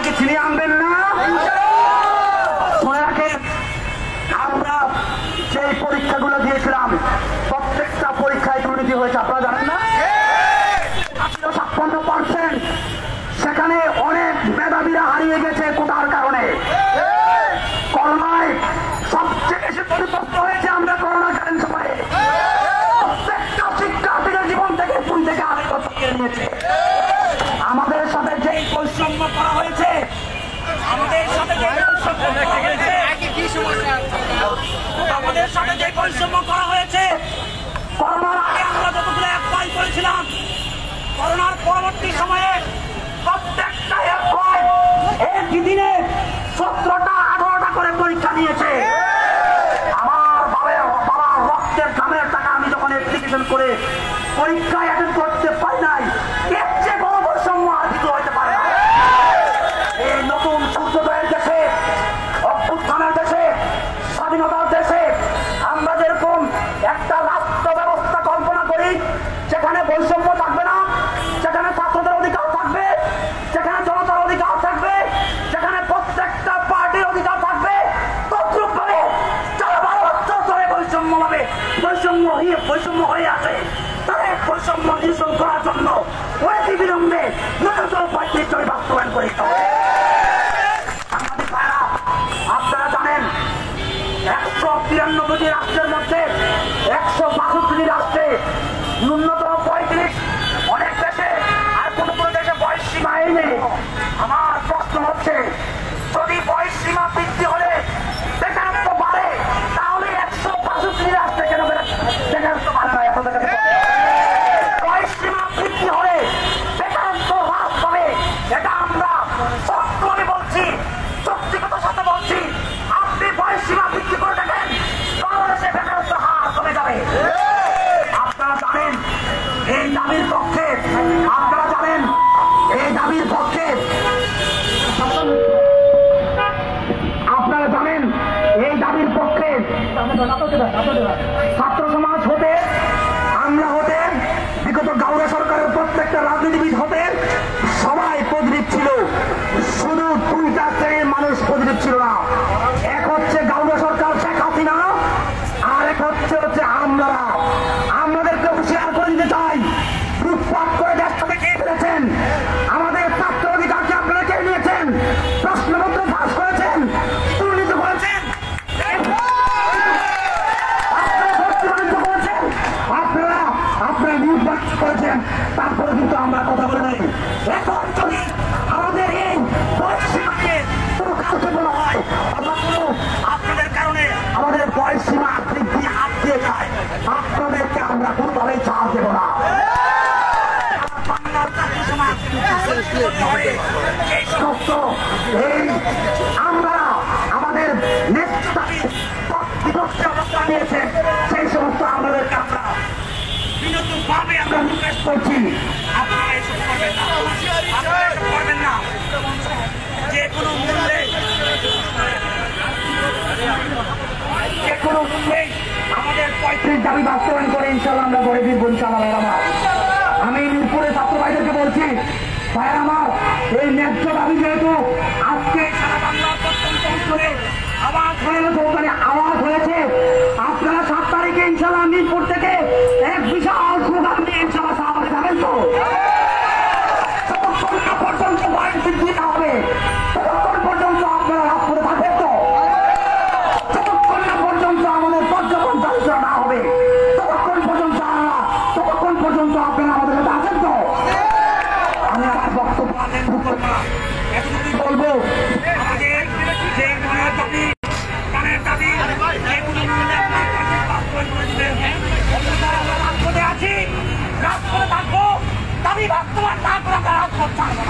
কি ছিনিয়ে আনবেন না? মনে রাখেন, আমরা সেই পরীক্ষাগুলো দিয়েছিলাম, প্রত্যেকটা পরীক্ষায় দুর্নীতি হয়েছে, আপনারা জানেন না? 56%। সেখানে অনেক মেধাবীরা হারিয়ে গেছে কোটার কারণে। করোনায় সবচেয়ে বেশি ক্ষতিগ্রস্ত হয়েছে আমরা করোনাকালীন সময়ে। প্রত্যেকটা শিক্ষার্থীদের জীবন থেকে 2 থেকে 8 বছর কেড়ে নিয়েছে। আমাদের সাথে যে বৈষম্য করা হয়েছে, আমাদের সাথে যে বৈষম্য করা হয়েছে, করোনার আগে আমরা যতগুলো অ্যাপ্লাই করেছিলাম, করোনার পরবর্তী সময়ে প্রত্যেকটা অ্যাপ্লাই একই দিনে 17টা 18টা করে পরীক্ষা নিয়েছে। আমার বাবার রক্তের ঘামের টাকা আমি যখন অ্যাপ্লিকেশন করে পরীক্ষায় অ্যাটেন্ড করতে পারি নাই, এর চেয়ে বড় বৈষম্য আর কিছু হইতে পারে না। এই নতুন সূর্যোদয়ের দেশে, অভ্যুত্থানের দেশে, স্বাধীনতার দেশে আমরা যেরকম একটা রাষ্ট্র ব্যবস্থা কল্পনা করি, যেখানে বৈষম্য থাকবে না, যেখানে ছাত্রদের অধিকার থাকবে, যেখানে জনতার অধিকার থাকবে, যেখানে প্রত্যেকটা পার্টির অধিকার থাকবে, তদ্রুপভাবে যারা 12 বছর ধরে বৈষম্য হয়ে আছে, তাদের বৈষম্য নিরসন করার জন্য অতি বিলম্বে ন্যূনতম 35 বাস্তবায়ন করে দিতে হবে। আপনারা জানেন, 193টি রাষ্ট্রের মধ্যে 162টি রাষ্ট্রে ন্যূনতম 35, অনেক দেশে আর কোন কোন দেশে বয়স সীমা নেই। আমার প্রশ্ন হচ্ছে, যদি বয়স সীমা বৃদ্ধি হলে বেকারত্ব বাড়ে, তাহলে 162টি রাষ্ট্রে কেন বেকারত্ব বাড়ে না? বয়স সীমা বৃদ্ধি হলে বেকারত্ব হ্রাস পাবে, এটা আমরা সত্যি বলছি, সত্যিকতার সাথে বলছি। আপনি বয়স সীমা বৃদ্ধি করে দেখেন, বাংলাদেশে বেকারত্ব হার কমে যাবে। আপনারা জানেন এই দাবির পক্ষে, আপনারা জানেন এই দাবির পক্ষে, আপনারা জানেন এই দাবির পক্ষে ছাত্র সমাজ হতে, আমরা হতে, বিগত গাউরা সরকারের প্রত্যেকটা রাজনীতিবিদ হতে সবাই পজিটিভ ছিল। শুধু 2টা শ্রেণীর মানুষ পজিটিভ ছিল না। এক হচ্ছে গাউরা সরকার, শেখ হাসিনা, আর এক হচ্ছে আমরা। আমাদেরকে শেয়ার করে দিতে চাই, লুটপাট করে দেশটাকে কে ফেলেছেন, আমাদের ছাত্র অধিকারকে আপনারা কে নিয়েছেন, প্রশ্নপত্র ফাঁস করেছেন, দুর্নীতি করেছেন, আপনারা নির্বাচন করেছেন, তারপরে কিন্তু আমরা কথা বলে নাই। এখন যদি আমাদের এই বয়সসীমাকে কোনো কাউকে বলা হয়, আপনাদের কারণে আমাদের বয়সসীমা বৃদ্ধি হাত দিয়ে যায়, আপনাদেরকে আমরা কোনোভাবেই ছাড় দেব না। আমরা আমাদের নেতা বিপক্ষে অবস্থান নিয়েছেন, সেই সমস্ত আমাদেরকে আমরা বিনোদনভাবে আমরা রিকোয়েস্ট করছি, আপনারা এসব করবেন না, আপনারা এসব করবেন না। যে কোনো মূল্যে আমাদের 35 দাবি বাস্তবায়ন করে ইনশাল্লাহ আমরা গড়ে দিব ইনশাল্লাহ। আমি মিরপুরে ছাত্র ভাইদেরকে বলছি, ভাইয়ের আমার, এই ন্যায্য দাবি যেহেতু আজকে সারা বাংলার প্রত্যন্ত অঞ্চলে আওয়াজ হয়েছে, আপনারা 7 তারিখে ইনশাল্লাহ মিরপুর থেকে এক বিশাল স্লোগান নিয়ে ইনশাল্লাহ সাহাবাদে যাবেন তো? ততক্ষণ না পর্যন্ত বয়স বৃদ্ধি না হবে, ততক্ষণ পর্যন্ত আপনারা রাজপথে থাকবেন তো? যতক্ষণ না পর্যন্ত আমাদের পর্যটন চালিত না হবে, ততক্ষণ পর্যন্ত আপনারা আমাদের সাথে আছেন তো? আমি আমার বক্তব্য এতটুকুই বলবো, আমাদের যে দাবি, প্রাণের দাবি, রাজপথে আছি, রাজপথে থাকবো, দাবি বাস্তবায়ন না করে আমরা রাজপথ ছাড়বো।